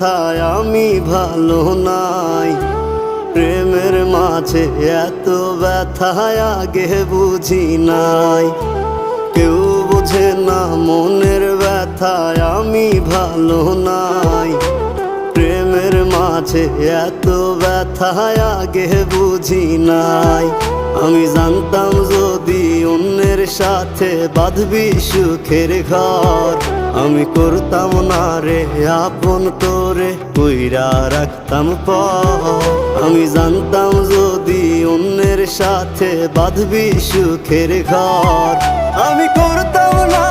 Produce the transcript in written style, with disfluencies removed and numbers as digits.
ব্যথায় আমি ভালো নাই। প্রেমের মাঝে এত ব্যথায় আগে বুঝি নাই। কেউ বোঝে না মনের ব্যথায় আমি ভালো নাই। প্রেমের মাঝে এত ব্যথায় আগে বুঝি নাই। আমি জানতাম যদি অন্যের সাথে বাঁধবি সুখের ঘর, আমি করতাম না রে আপন তোরে কইরা রাখতাম পর। আমি জানতাম যদি অন্যের সাথে বাঁধবি সুখের ঘর, আমি করতাম না